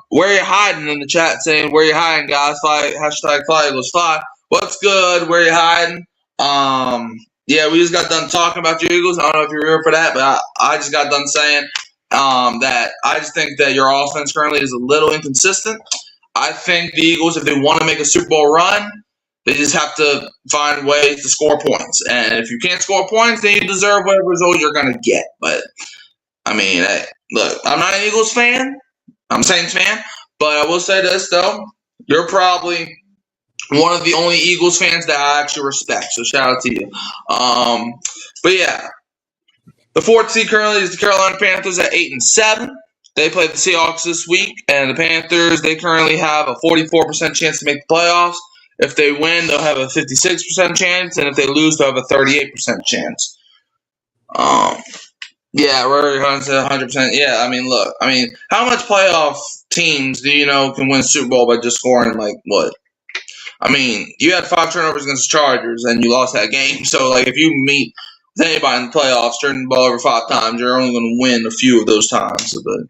Where you hiding in the chat saying, where you hiding, guys? Hashtag Fly Eagles Fly. What's good? Where you hiding? Yeah, we just got done talking about your Eagles. I don't know if you're here for that, but I just got done saying that I just think that your offense currently is a little inconsistent. I think the Eagles, if they want to make a Super Bowl run, they just have to find ways to score points. And if you can't score points, then you deserve whatever result you're going to get. But, I mean, hey, look, I'm not an Eagles fan. I'm a Saints fan. But I will say this, though. You're probably one of the only Eagles fans that I actually respect. So shout out to you. But yeah, the 4th seed currently is the Carolina Panthers at 8-7. They play the Seahawks this week, and the Panthers, they currently have a 44% chance to make the playoffs. If they win, they'll have a 56% chance, and if they lose, they'll have a 38% chance. Yeah, Rory Hunt said 100%. Yeah, I mean, look, how much playoff teams do you know can win a Super Bowl by just scoring, like, what? I mean, you had 5 turnovers against the Chargers, and you lost that game. So, like, if you meet with anybody in the playoffs, turning the ball over 5 times, you're only going to win a few of those times. But,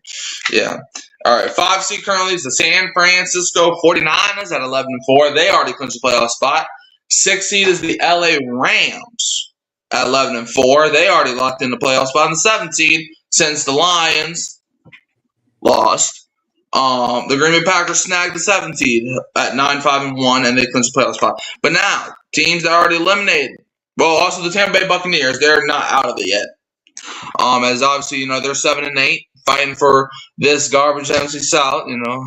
yeah. All right, 5 seed currently is the San Francisco 49ers at 11-4. They already clinched the playoff spot. 6 seed is the LA Rams at 11-4. They already locked in the playoff spot. And the 7th seed, since the Lions lost, the Green Bay Packers snagged the 7th seed at 9-5-1, and they clinched the playoff spot. But now, teams that are already eliminated. Well, also the Tampa Bay Buccaneers, they're not out of it yet. As obviously, you know, they're 7-8, fighting for this garbage NFC South, you know.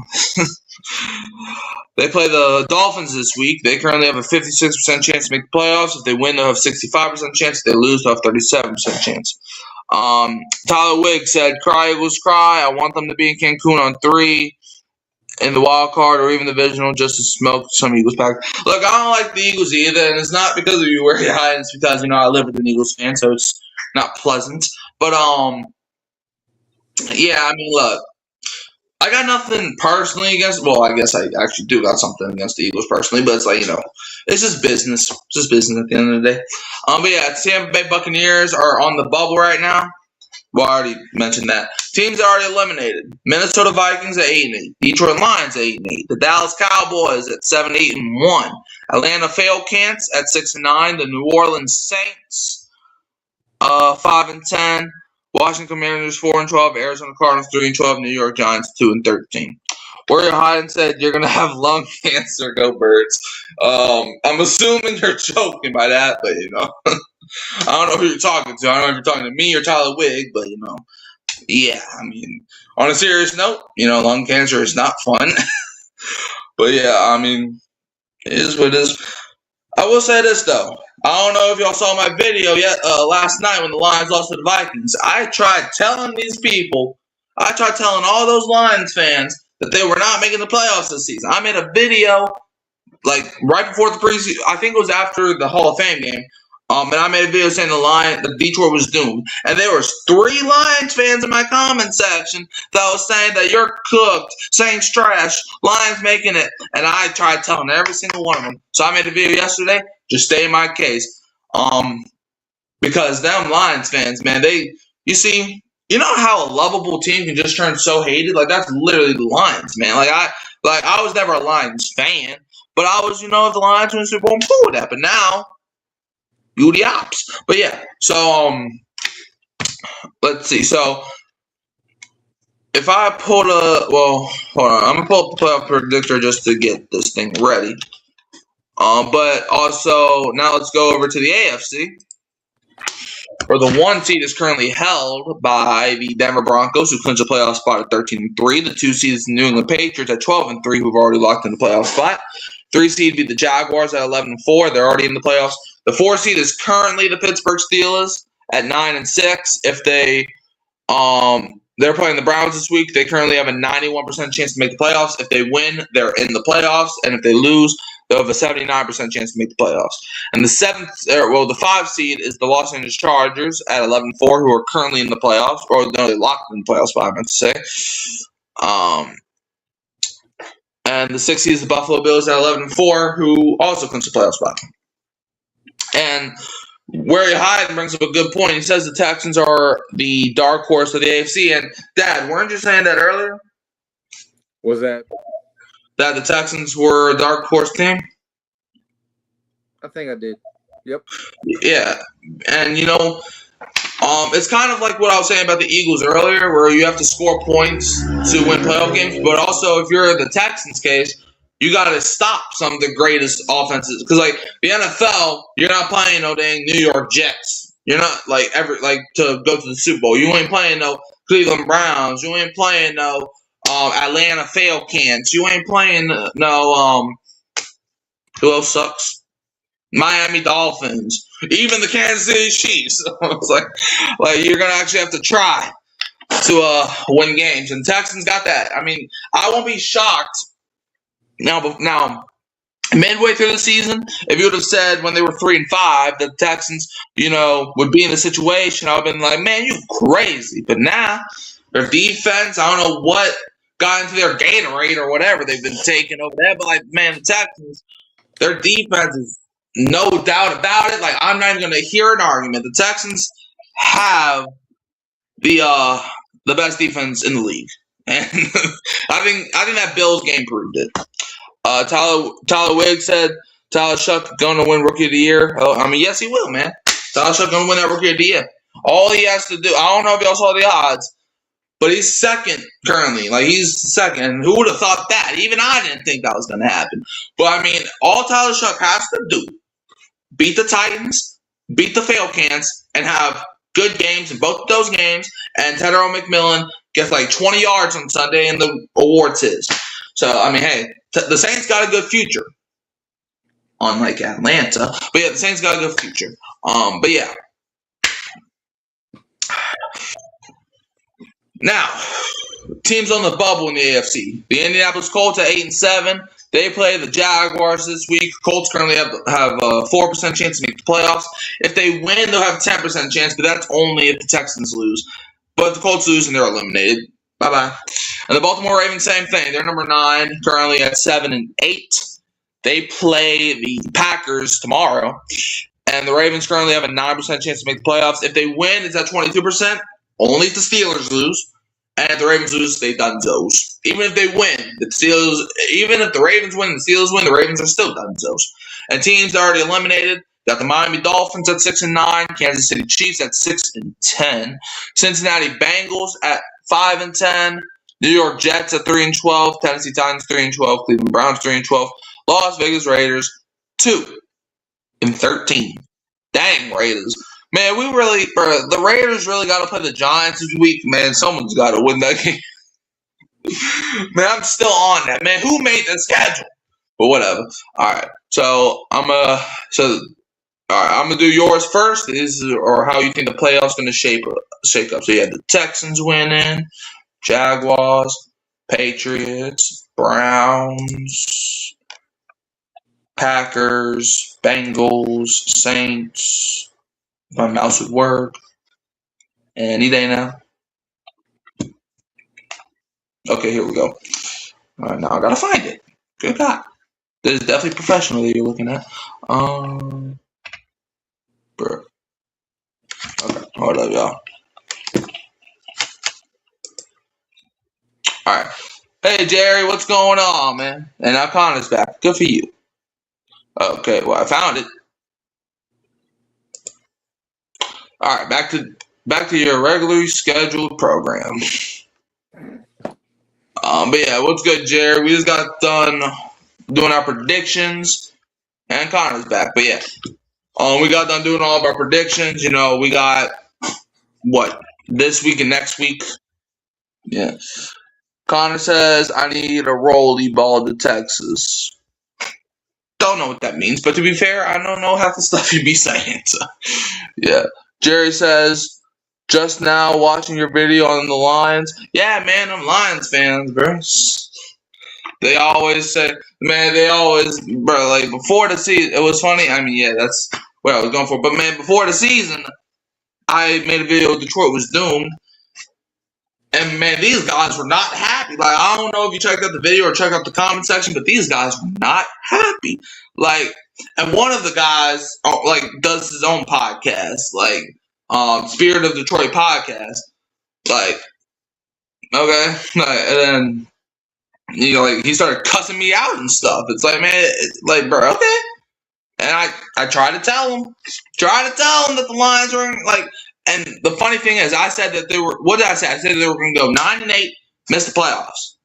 They play the Dolphins this week. They currently have a 56% chance to make the playoffs. If they win, they'll have 65% chance. If they lose, they'll have 37% chance. Tyler Wigg said, "Cry Eagles cry. I want them to be in Cancun on 3 in the wild card or even the divisional just to smoke some Eagles pack." Look, I don't like the Eagles either, and it's not because of you where you're hiding. It's because, you know, I live with an Eagles fan, so it's not pleasant. But yeah, I mean, look, I got nothing personally against. Well, I guess I actually do got something against the Eagles personally, but it's like, you know, it's just business. It's just business at the end of the day. But yeah, Tampa Bay Buccaneers are on the bubble right now. Well, I already mentioned that. Teams are already eliminated. Minnesota Vikings at 8-8. Detroit Lions at 8-8. The Dallas Cowboys at 7-8-1. Atlanta Falcons at 6-9. The New Orleans Saints 5-10. Washington Commanders 4-12. Arizona Cardinals 3-12. New York Giants 2-13. Warrior Hyden said you're gonna have lung cancer. Go Birds. I'm assuming you're joking by that, but I don't know who you're talking to. I don't know if you're talking to me or Tyler Wigg, but yeah. I mean, on a serious note, lung cancer is not fun. But yeah, I mean, it is what it is. I will say this though. I don't know if y'all saw my video yet last night when the Lions lost to the Vikings. I tried telling all those Lions fans that they were not making the playoffs this season. I made a video like right before the preseason. I think it was after the Hall of Fame game. And I made a video saying the Detroit was doomed. And there was 3 Lions fans in my comment section that was saying that you're cooked, Saints trash, Lions making it. And I tried telling every single one of them. So I made a video yesterday, just stating my case. Because them Lions fans, man, you know how a lovable team can just turn so hated? Like, that's literally the Lions, man. I was never a Lions fan. But I was, if the Lions win the Super Bowl, I'm cool with that. But now, you the ops. But yeah, so let's see. So if I pull hold on, I'm gonna pull up the playoff predictor just to get this thing ready. But also now let's go over to the AFC, where the 1 seed is currently held by the Denver Broncos, who clinched a playoff spot at 13-3. The 2 seed is the New England Patriots at 12-3, who've already locked in the playoff spot. 3 seed would be the Jaguars at 11-4. They're already in the playoffs. The 4 seed is currently the Pittsburgh Steelers at 9-6. If they're playing the Browns this week, they currently have a 91% chance to make the playoffs. If they win, they're in the playoffs, and if they lose, they'll have a 79% chance to make the playoffs. And the 5 seed is the Los Angeles Chargers at 11-4, who are currently in the playoffs, or no, they locked in the playoffs, I meant to say. And the 6 seed is the Buffalo Bills at 11-4, who also clinched the playoff spot. And Warrior Hyden brings up a good point. He says the Texans are the dark horse of the AFC. And, Dad, weren't you saying that earlier? Was that? That the Texans were a dark horse team? I think I did. Yep. Yeah. And, it's kind of like what I was saying about the Eagles earlier, where you have to score points to win playoff games. But also, if you're the Texans case, you got to stop some of the greatest offenses. Because, the NFL, you're not playing no dang New York Jets. You're not, to go to the Super Bowl. You ain't playing no Cleveland Browns. You ain't playing no Atlanta Falcons. You ain't playing no, who else sucks? Miami Dolphins. Even the Kansas City Chiefs. It's like you're going to actually have to try to win games. And Texans got that. I mean, I won't be shocked. Now, midway through the season, if you would have said when they were 3-5 that the Texans, would be in the situation, I would have been like, man, you crazy. But now, their defense, I don't know what got into their Gatorade or whatever they've been taking over there, but the Texans, their defense is no doubt about it. I'm not even going to hear an argument. The Texans have the best defense in the league, and I think that Bills game proved it. Tyler Wigg said Tyler Shough going to win Rookie of the Year. Yes, he will, man. Tyler Shough going to win that Rookie of the Year. All he has to do, I don't know if y'all saw the odds, but he's second currently. He's second. Who would have thought that? Even I didn't think that was going to happen. But, all Tyler Shough has to do, beat the Titans, beat the Falcons, and have good games in both of those games, and Tedero McMillan gets 20 yards on Sunday, and the award's his. So, hey, the Saints got a good future, unlike Atlanta. But yeah, the Saints got a good future. But yeah. Now, teams on the bubble in the AFC. The Indianapolis Colts at 8-7. They play the Jaguars this week. Colts currently have a 4% chance to make the playoffs. If they win, they'll have a 10% chance, but that's only if the Texans lose. But if the Colts lose, and they're eliminated. Bye-bye. And the Baltimore Ravens, same thing. They're number 9, currently at 7-8. They play the Packers tomorrow. And the Ravens currently have a 9% chance to make the playoffs. If they win, it's at 22%. Only if the Steelers lose. And if the Ravens lose, they dunzos. Even if they win, even if the Ravens win and the Steelers win, the Ravens are still dunzos. And teams that are already eliminated, Got the Miami Dolphins at 6-9, Kansas City Chiefs at 6-10, Cincinnati Bengals at 5-10, New York Jets at 3-12, Tennessee Titans 3-12, Cleveland Browns 3-12, Las Vegas Raiders 2-13. Dang, Raiders. Man, the Raiders really got to play the Giants this week. Man, someone's got to win that game. Man, I'm still on that. Man, who made the schedule? But whatever. All right. So I'm gonna do yours first. Or how you think the playoffs gonna shake up. So you had the Texans winning, Jaguars, Patriots, Browns, Packers, Bengals, Saints. My mouse would work. Any day now. Okay, here we go. All right, now I gotta find it. Good God. This is definitely professional that you're looking at. Bro. Okay, hold up, y'all. All right. Hey, Jerry, what's going on, man? And now Connor's back. Good for you. Okay, well, I found it. All right, back to your regularly scheduled program. But yeah, what's good, Jerry? We just got done doing our predictions, and Connor's back. But yeah, we got done doing all of our predictions. You know, we got this week and next week. Yeah. Connor says, I need a rolly ball to Texas. Don't know what that means, but to be fair, I don't know half the stuff you'd be saying. So, yeah. Jerry says, just now watching your video on the Lions. Yeah, man, I'm Lions fans, bro. They always say, bro, like before the season, it was funny. I mean, yeah, that's what I was going for. But man, before the season, I made a video Detroit was doomed. And man, these guys were not happy. Like, I don't know if you checked out the video or checked out the comment section, but these guys were not happy. Like, and one of the guys does his own podcast, Spirit of Detroit podcast. Like, okay, and then he started cussing me out and stuff. It's like, man, bro, okay. And I tried to tell him that the Lions were like. And the funny thing is, I said that they were. What did I say? I said they were going to go 9-8, miss the playoffs.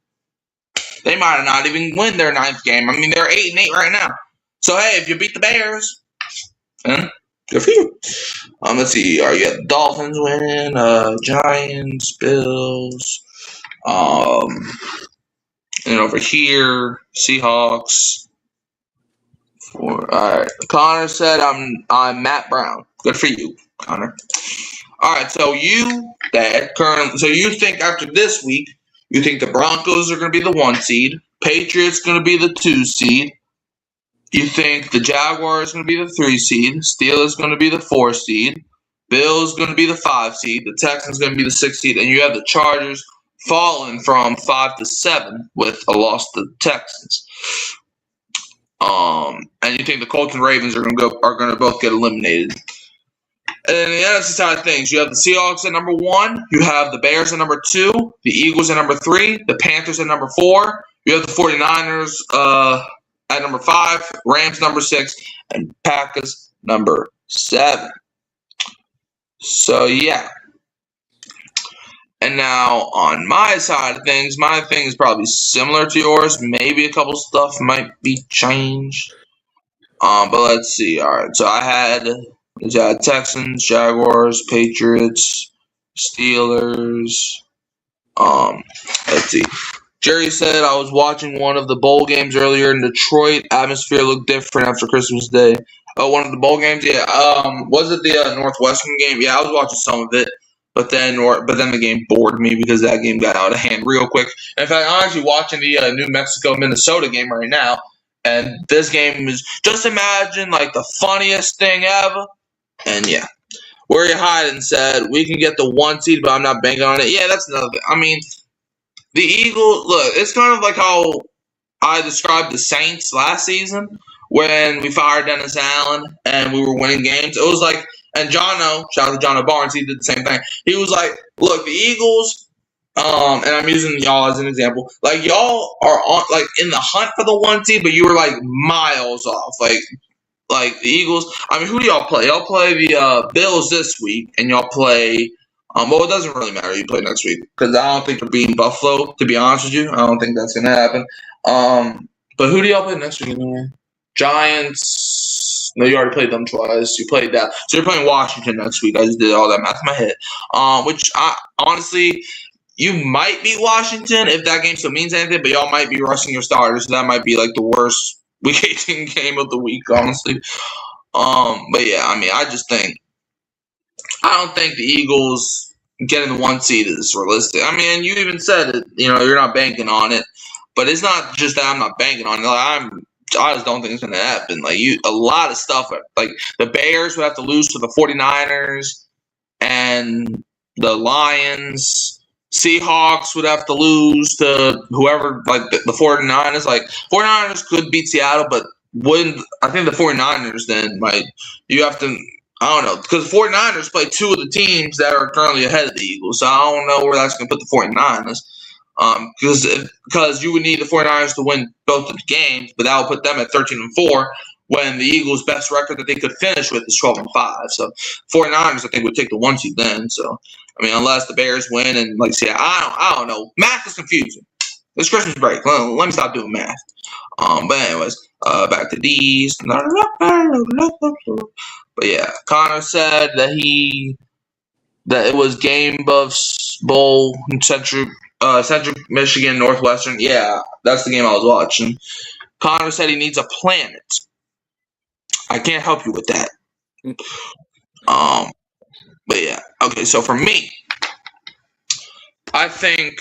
They might have not even win their 9th game. I mean, they're 8-8 right now. So hey, if you beat the Bears, good for you. Let's see. You got the Dolphins winning, Giants, Bills, and over here, Seahawks. All right. Connor said, I'm Matt Brown. Good for you, Connor. All right, so you think after this week, you think the Broncos are going to be the 1 seed, Patriots going to be the 2 seed, you think the Jaguars going to be the 3 seed, Steelers going to be the 4 seed, Bills going to be the 5 seed, the Texans going to be the 6 seed, and you have the Chargers falling from 5 to 7 with a loss to the Texans. And you think the Colts and Ravens are going to both get eliminated. And then the NFC side of things, you have the Seahawks at number 1, you have the Bears at number 2, the Eagles at number 3, the Panthers at number 4, you have the 49ers at number 5, Rams number 6, and Packers number 7. So yeah. And now on my side of things, my thing is probably similar to yours. Maybe a couple stuff might be changed. But let's see. All right, so I had Texans, Jaguars, Patriots, Steelers. Let's see. Jerry said I was watching one of the bowl games earlier in Detroit. Atmosphere looked different after Christmas Day. Oh, one of the bowl games? Yeah. Was it the Northwestern game? Yeah, I was watching some of it. But then the game bored me because that game got out of hand real quick. In fact, I'm actually watching the New Mexico-Minnesota game right now. And this game is, just imagine, like the funniest thing ever. And yeah. Where you hiding said, we can get the 1 seed, but I'm not banking on it. Yeah, that's another thing. I mean, the Eagles, look, it's kind of like how I described the Saints last season when we fired Dennis Allen and we were winning games. It was like, and Jono, shout out to Jono Barnes, he did the same thing. He was like, look, the Eagles, and I'm using y'all as an example, like y'all are on, like in the hunt for the 1 seed, but you were like miles off. like the Eagles. I mean, who do y'all play? Y'all play the Bills this week, and y'all play. Well, it doesn't really matter. You play next week because I don't think they're beating Buffalo. To be honest with you, I don't think that's gonna happen. But who do y'all play next week anyway? Giants. No, you already played them twice. You played that, so you're playing Washington next week. I just did all that math in my head. Which I honestly. You might beat Washington if that game still means anything, but y'all might be rushing your starters. So that might be like the worst Week 18 game of the week, honestly. But yeah, I mean, I don't think the Eagles getting the 1 seed is realistic. I mean, you even said it. You're not banking on it, but it's not just that I'm not banking on it. I just don't think it's going to happen. A lot of stuff. Like the Bears would have to lose to the 49ers and the Lions. Seahawks would have to lose to whoever, like the 49ers. 49ers could beat Seattle, but I think the 49ers then, you have to, I don't know, because the 49ers play 2 of the teams that are currently ahead of the Eagles. So I don't know where that's going to put the 49ers. Because you would need the 49ers to win both of the games, but that would put them at 13-4. When the Eagles' best record that they could finish with is 12-5. So 49ers, I think, would take the 1 seed then. So, I mean, unless the Bears win and, I don't know. Math is confusing. It's Christmas break. Let me stop doing math. But anyways, back to these. But yeah, Connor said that it was Game Buffs Bowl in Central Michigan, Northwestern. Yeah, that's the game I was watching. Connor said he needs a planet. I can't help you with that. But yeah. Okay, so for me, I think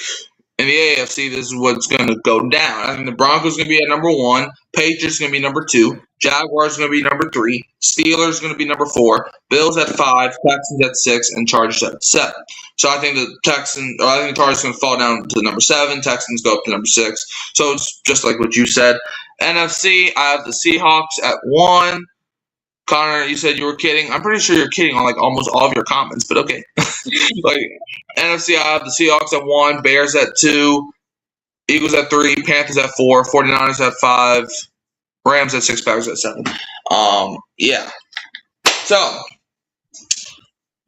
in the AFC, this is what's going to go down. I think the Broncos going to be at number 1. Patriots going to be number 2. Jaguars going to be number 3. Steelers going to be number 4. Bills at 5. Texans at 6. And Chargers at 7. So I think the Chargers going to fall down to number 7. Texans go up to number 6. So it's just like what you said. NFC, I have the Seahawks at 1. Connor, you said you were kidding. I'm pretty sure you're kidding on almost all of your comments, but okay. NFC, I have the Seahawks at 1, Bears at 2, Eagles at 3, Panthers at 4, 49ers at 5, Rams at 6, Packers at 7. Yeah. So,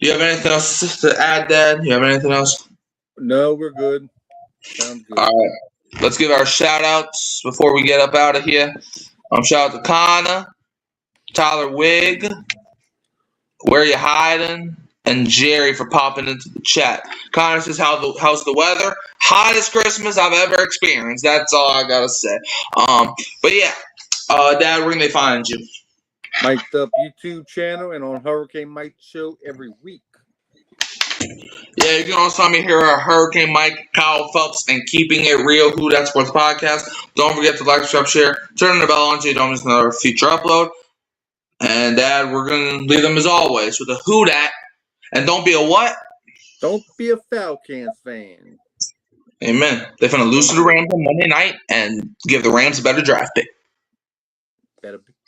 do you have anything else to add, Dad? You have anything else? No, we're good. Sounds good. All right. Let's give our shout-outs before we get up out of here. Shout out to Connor, Tyler Wig, Where You Hiding, and Jerry for popping into the chat. Connor says, how's the weather? Hottest Christmas I've ever experienced. That's all I gotta say. But yeah, Dad, where can they find you? Mike's Up YouTube channel and on Hurricane Mike Show every week. Yeah, you can also find me here at Hurricane Mike, Kyle Phelps, and Keeping It Real, Who That Sports Podcast. Don't forget to like, subscribe, share, turn the bell on so you don't miss another future upload. And Dad, we're going to leave them as always with a Who Dat. And don't be a what? Don't be a Falcons fan. Amen. They're going to lose to the Rams on Monday night and give the Rams a better draft pick. Better be.